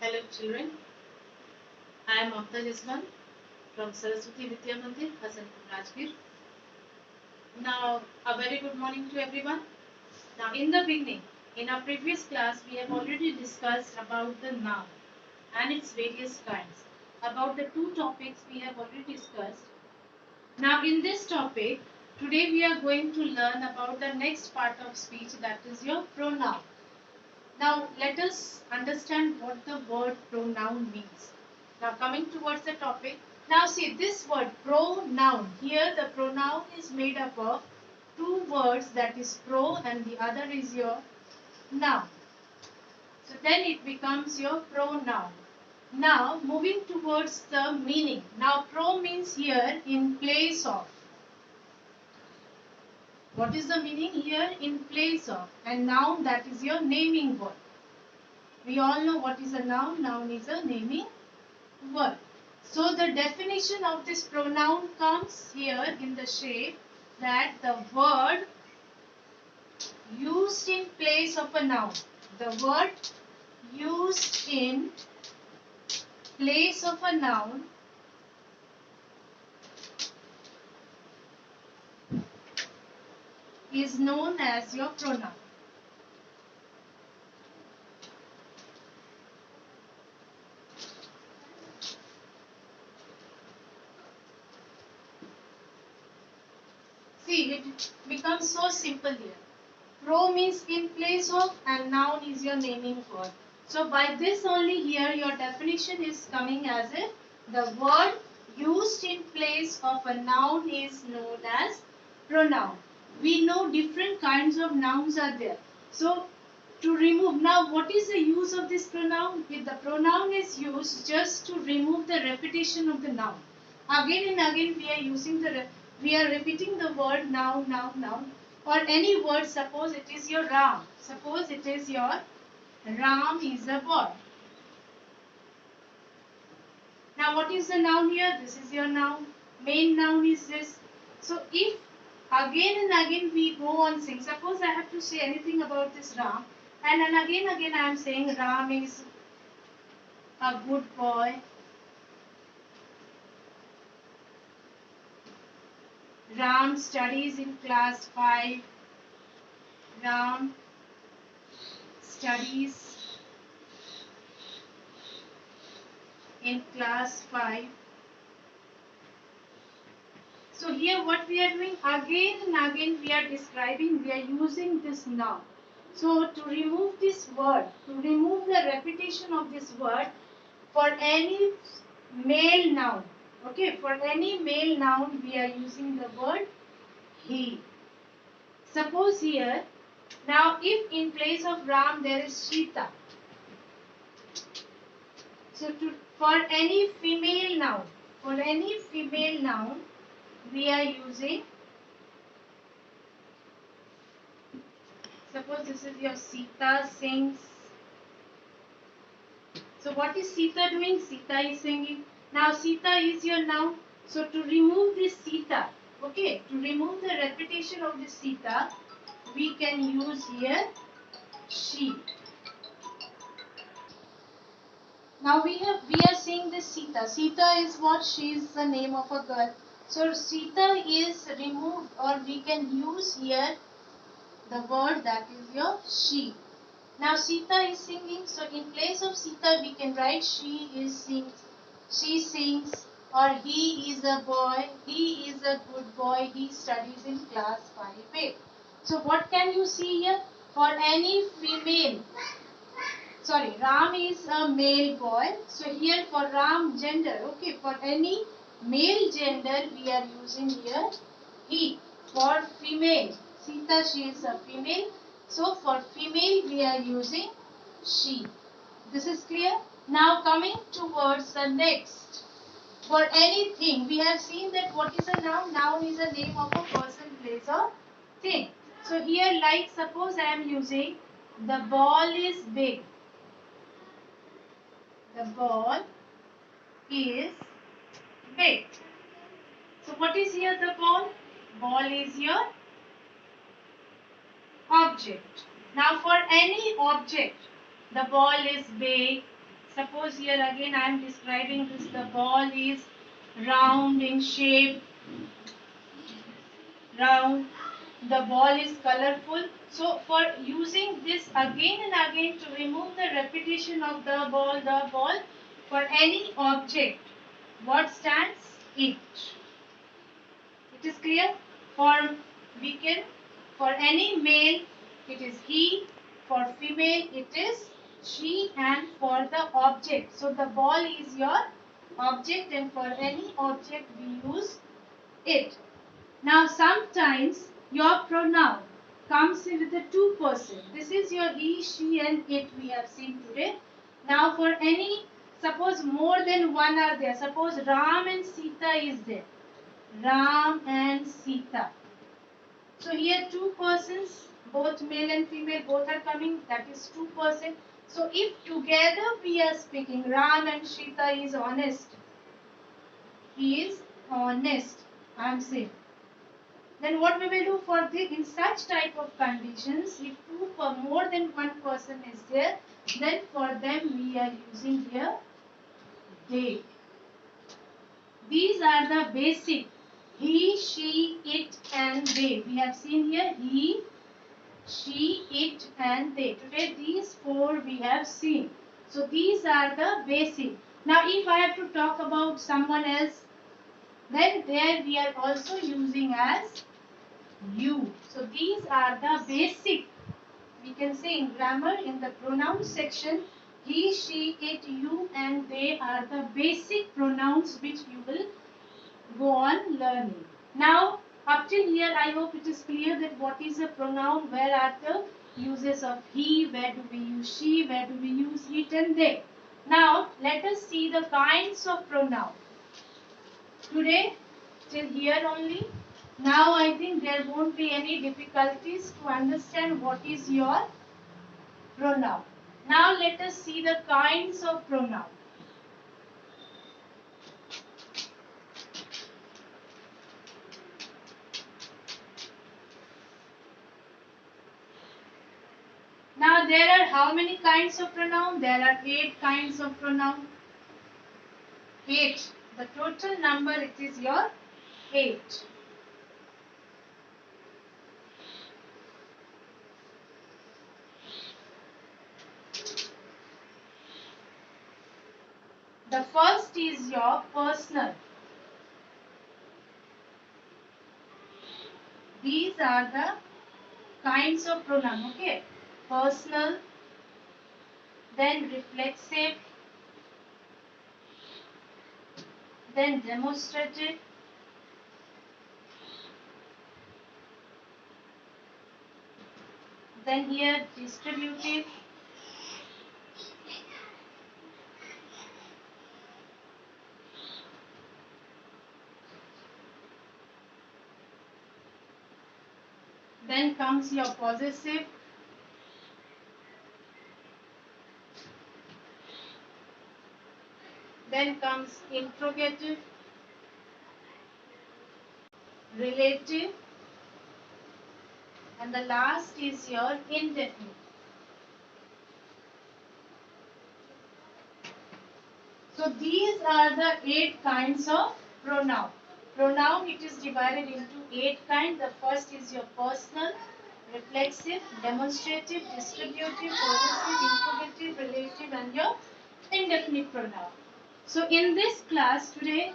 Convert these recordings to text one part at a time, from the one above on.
Hello children, I am Mamta Jaswan from Saraswati Vidya Mandir, Hasanpur, Rajgir. Now, a very good morning to everyone. Now, in the beginning, in our previous class, we have already discussed about the noun and its various kinds. About the two topics we have already discussed. Now, in this topic, today we are going to learn about the next part of speech, that is your pronoun. Now, let us understand what the word pronoun means. Now, coming towards the topic. Now, see this word pronoun. Here, the pronoun is made up of two words, that is pro and the other is your noun. So, then it becomes your pronoun. Now, moving towards the meaning. Now, pro means here in place of. What is the meaning here? In place of. And noun, that is your naming word. We all know what is a noun. Noun is a naming word. So the definition of this pronoun comes here in the shape that the word used in place of a noun. The word used in place of a noun is known as your pronoun. See, it becomes so simple here. Pro means in place of and noun is your naming word. So by this only here your definition is coming as if the word used in place of a noun is known as pronoun. We know different kinds of nouns are there. So to remove, now what is the use of this pronoun? If the pronoun is used just to remove the repetition of the noun. Again and again we are repeating the word noun, noun, noun, or any word. Suppose it is your Ram. Suppose it is your Ram is a boy. Now what is the noun here? This is your noun. Main noun is this. So if again and again we go on saying, suppose I have to say anything about this Ram, and then again I am saying Ram is a good boy. Ram studies in class 5. Ram studies in class 5. So here what we are doing, again and again we are describing, we are using this noun. So to remove this word, to remove the repetition of this word for any male noun, okay, for any male noun we are using the word he. Suppose here, now if in place of Ram there is Sita, so for any female noun, we are using, suppose this is your Sita sings. So what is Sita doing? Sita is singing. Now Sita is your noun. So to remove this Sita, okay, to remove the repetition of this Sita, we can use here she. Now we are seeing this Sita. Sita is what? She is the name of a girl. So Sita is removed, or we can use here the word that is your she. Now Sita is singing, so in place of Sita we can write she sings, or he is a boy, he is a good boy, he studies in class 5A. So what can you see here? For any female, Ram is a male boy, so here for Ram gender, okay, for any male gender we are using here he. For female, Sita, she is a female, so for female we are using she. This is clear? Now coming towards the next. For anything, we have seen that what is a noun? Noun is a name of a person, place or thing. So here, like suppose I am using the ball is big. The ball is big. So what is here the ball? Ball is your object. Now for any object, the ball is big, Suppose here again I am describing this. The ball is round in shape, round. The ball is colorful. So for using this again and again to remove the repetition of the ball for any object, what stands? It. It is clear? For we can, for any male it is he, for female it is she, and for the object. So the ball is your object, and for any object we use it. Now sometimes your pronoun comes with a two person. This is your he, she and it we have seen today. Now for any, suppose more than one are there. Suppose Ram and Sita is there. Ram and Sita. So here two persons, both male and female, both are coming. That is two person. So if together we are speaking, Ram and Sita is honest. He is honest. I am saying. Then what we will do for this, in such type of conditions, if two or more than one person is there, then for them we are using here they. These are the basic he, she, it and they. We have seen here he, she, it and they. Today these four we have seen. So these are the basic. Now if I have to talk about someone else, then there we are also using as you. So these are the basic, we can say in grammar, in the pronoun section, he, she, it, you and they are the basic pronouns which you will go on learning. Now up till here I hope it is clear that what is a pronoun, where are the uses of he, where do we use she, where do we use it and they. Now let us see the kinds of pronoun. Today till here only. Now I think there won't be any difficulties to understand what is your pronoun. Now let us see the kinds of pronoun. Now there are how many kinds of pronoun? There are 8 kinds of pronoun. 8. The total number, it is your 8. The first is your personal. These are the kinds of pronoun, okay? Personal, then reflexive, then demonstrative, then here distributive, then comes your possessive, then comes interrogative, relative, and the last is your indefinite. So these are the 8 kinds of pronoun. Pronoun, it is divided into 8 kinds. The first is your personal, reflexive, demonstrative, distributive, possessive, interrogative, relative and your indefinite pronoun. So in this class today,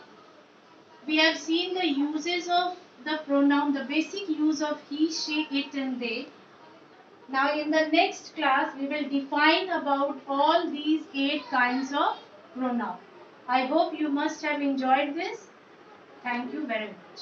we have seen the uses of the pronoun, the basic use of he, she, it and they. Now in the next class, we will define about all these 8 kinds of pronoun. I hope you must have enjoyed this. Thank you very much.